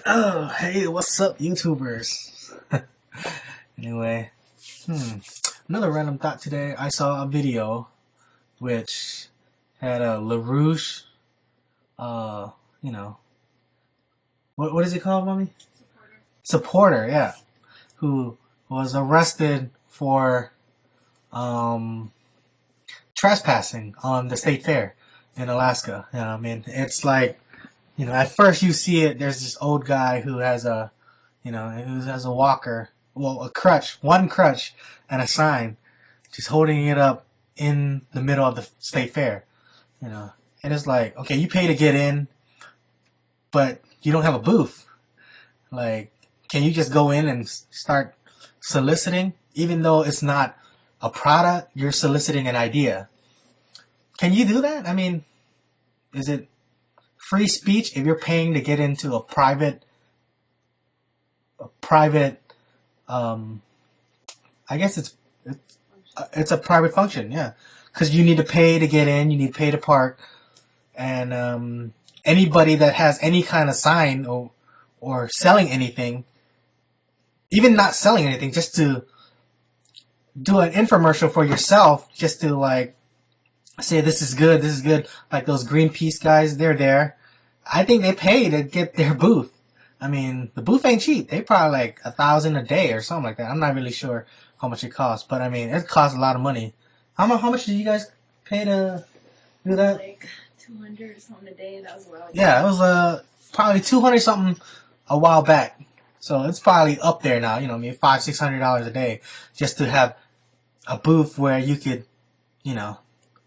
Oh, hey, what's up, YouTubers? Anyway, another random thought today. I saw a video which had a larouche, uh, you know, what is it called, mommy? Supporter, yeah, who was arrested for um trespassing on the state fair in Alaska. I mean, it's like, at first you see it. There's this old guy who has who has a walker, well, a crutch, one crutch, and a sign, just holding it up in the middle of the state fair. And it's like, okay, you pay to get in, but you don't have a booth. Like, can you just go in and start soliciting, even though it's not a product? You're soliciting an idea. Can you do that? I mean, is it free speech if you're paying to get into a private um I guess it's a private function, yeah, because you need to pay to get in, you need to pay to park, and anybody that has any kind of sign or selling anything, even not selling anything, just to do an infomercial for yourself, just to like say this is good, like those Greenpeace guys, they're there. I think they pay to get their booth. I mean, the booth ain't cheap. They probably like $1,000 a day or something like that. I'm not really sure how much it costs, but I mean, it costs a lot of money. How much did you guys pay to do that? Like 200 or something a day. That was a while ago. Yeah, it was probably 200 something a while back. So it's probably up there now. I mean, $500-600 a day just to have a booth where you could,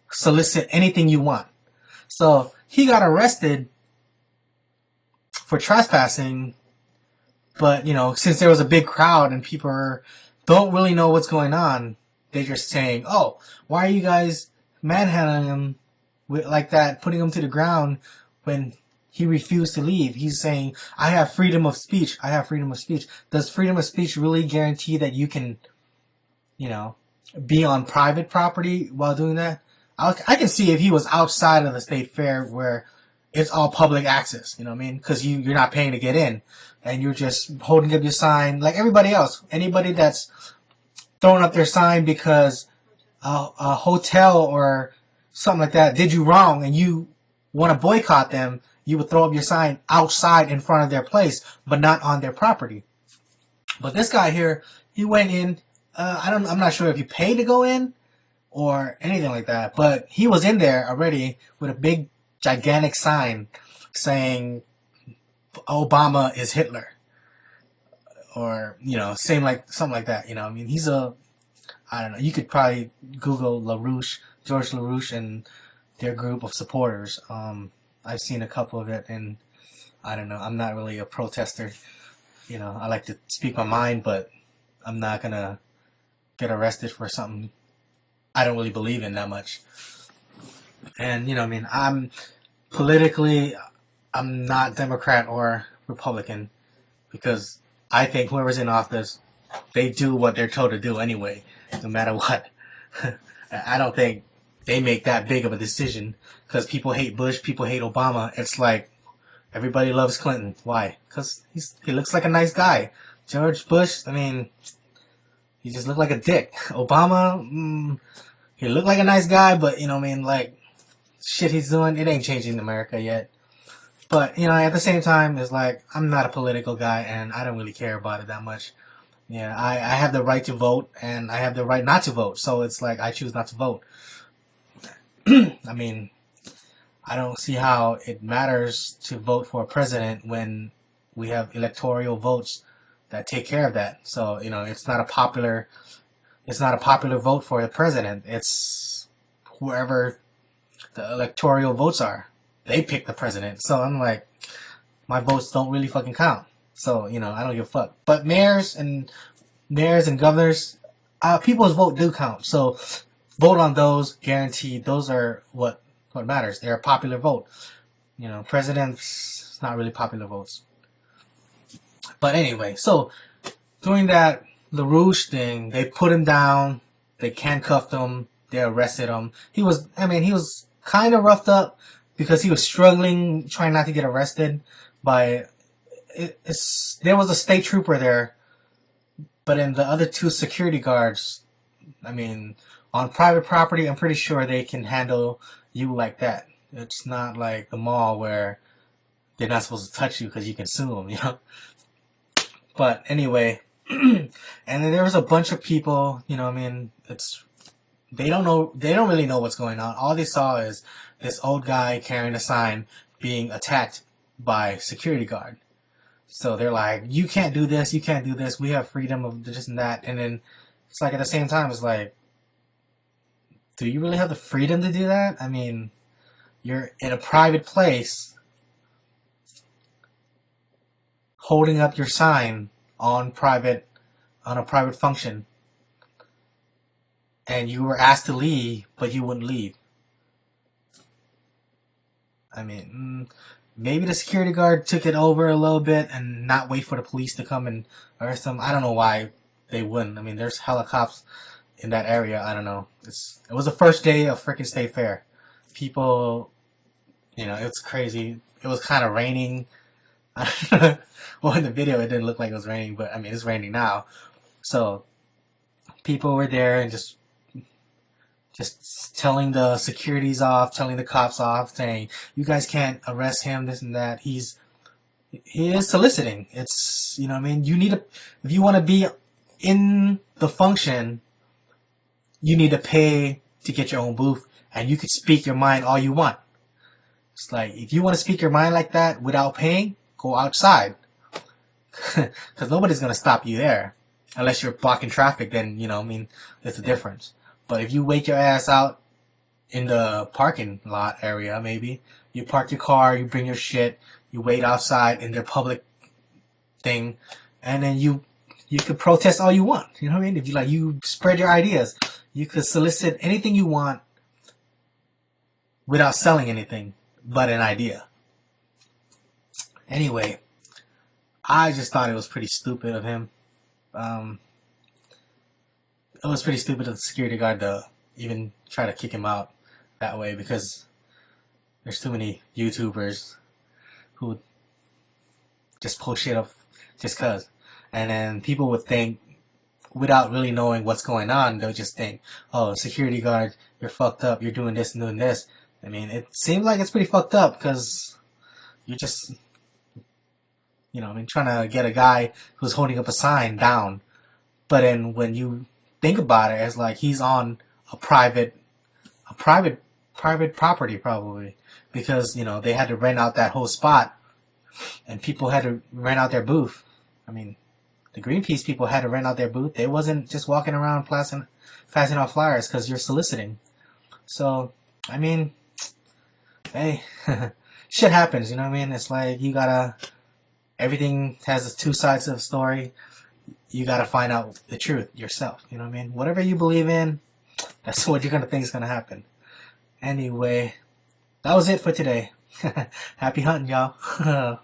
solicit anything you want. So he got arrested for trespassing, but since there was a big crowd and people don't really know what's going on, they're just saying, "Oh, why are you guys manhandling him like that, putting him to the ground when he refused to leave?" He's saying, "I have freedom of speech. I have freedom of speech." Does freedom of speech really guarantee that you can, be on private property while doing that? I can see if he was outside of the state fair where it's all public access, you know what I mean? Because you're not paying to get in, and you're just holding up your sign like everybody else. Anybody that's throwing up their sign because a hotel or something like that did you wrong and you want to boycott them, you would throw up your sign outside in front of their place, but not on their property. But this guy here, he went in. I'm not sure if he paid to go in or anything like that, but he was in there already with a big, gigantic sign saying Obama is Hitler, or same like something like that. I mean, I don't know. You could probably Google LaRouche, George LaRouche, and their group of supporters. I've seen a couple of it, and I don't know. I'm not really a protester. I like to speak my mind, but I'm not gonna get arrested for something I don't really believe in that much. And I mean, I'm not Democrat or Republican, because I think whoever's in office, they do what they're told to do anyway, no matter what. I don't think they make that big of a decision, because people hate Bush, people hate Obama. It's like everybody loves Clinton. Why? Because he looks like a nice guy. George Bush, I mean, he just looked like a dick. Obama, he looked like a nice guy, but I mean, like, shit he's doing, it ain't changing America yet. But at the same time, it's like, I'm not a political guy, and I don't really care about it that much. Yeah, I have the right to vote, and I have the right not to vote. So it's like, I choose not to vote. I mean, I don't see how it matters to vote for a president when we have electoral votes that take care of that. So it's not a popular vote for the president. It's whoever the electoral votes are. They pick the president. So I'm like, my votes don't really fucking count. So I don't give a fuck. But mayors and governors, people's vote do count. So vote on those. Guaranteed. Those are what matters. They're a popular vote. Presidents, not really popular votes. But anyway, so during that LaRouche thing, they put him down, they handcuffed him, they arrested him. He was kind of roughed up because he was struggling, trying not to get arrested by there was a state trooper there, but in the other two security guards, I mean, on private property, I'm pretty sure they can handle you like that. It's not like the mall where they're not supposed to touch you because you can sue them, you know. But anyway, and then there was a bunch of people, you know. I mean, they don't really know what's going on. All they saw is this old guy carrying a sign being attacked by security guard. So they're like, you can't do this, you can't do this, we have freedom of this and that. And then it's like at the same time, it's like, do you really have the freedom to do that? I mean, you're in a private place holding up your sign on a private function, and you were asked to leave, but you wouldn't leave. I mean, maybe the security guard took it over a little bit and not wait for the police to come and arrest them. I don't know why they wouldn't. I mean, there's hella cops in that area. I don't know. It was the first day of freaking State Fair. People, you know, it's crazy. It was kind of raining. Well, in the video it didn't look like it was raining, but I mean, it's raining now. So people were there and just telling the securities off, telling the cops off, saying, you guys can't arrest him, this and that. He is soliciting. It's, you know what I mean? If you want to be in the function, you need to pay to get your own booth, and you can speak your mind all you want. It's like, if you want to speak your mind like that without paying, go outside. Because nobody's going to stop you there. Unless you're blocking traffic, then, you know, I mean, it's a difference. But if you wait your ass out in the parking lot area, maybe, you park your car, you bring your shit, you wait outside in their public thing, and then you could protest all you want. You know what I mean? If you spread your ideas, you could solicit anything you want without selling anything but an idea. Anyway, I just thought it was pretty stupid of him. It was pretty stupid of the security guard to even try to kick him out that way, because there's too many YouTubers who just post shit up just cause. And then people would think, without really knowing what's going on, they'll just think, oh, security guard, you're fucked up, you're doing this and doing this. I mean, it seems like it's pretty fucked up, because you're just, you know, I mean, trying to get a guy who's holding up a sign down. But then when you think about it, it's like he's on a private property probably, because, you know, they had to rent out that whole spot, and people had to rent out their booth. I mean, the Greenpeace people had to rent out their booth. They wasn't just walking around passing out flyers because you're soliciting. So, I mean, hey, shit happens, you know what I mean? It's like everything has two sides of the story. You gotta find out the truth yourself, you know what I mean? Whatever you believe in, that's what you're gonna think is gonna happen. Anyway, that was it for today. Happy hunting, y'all.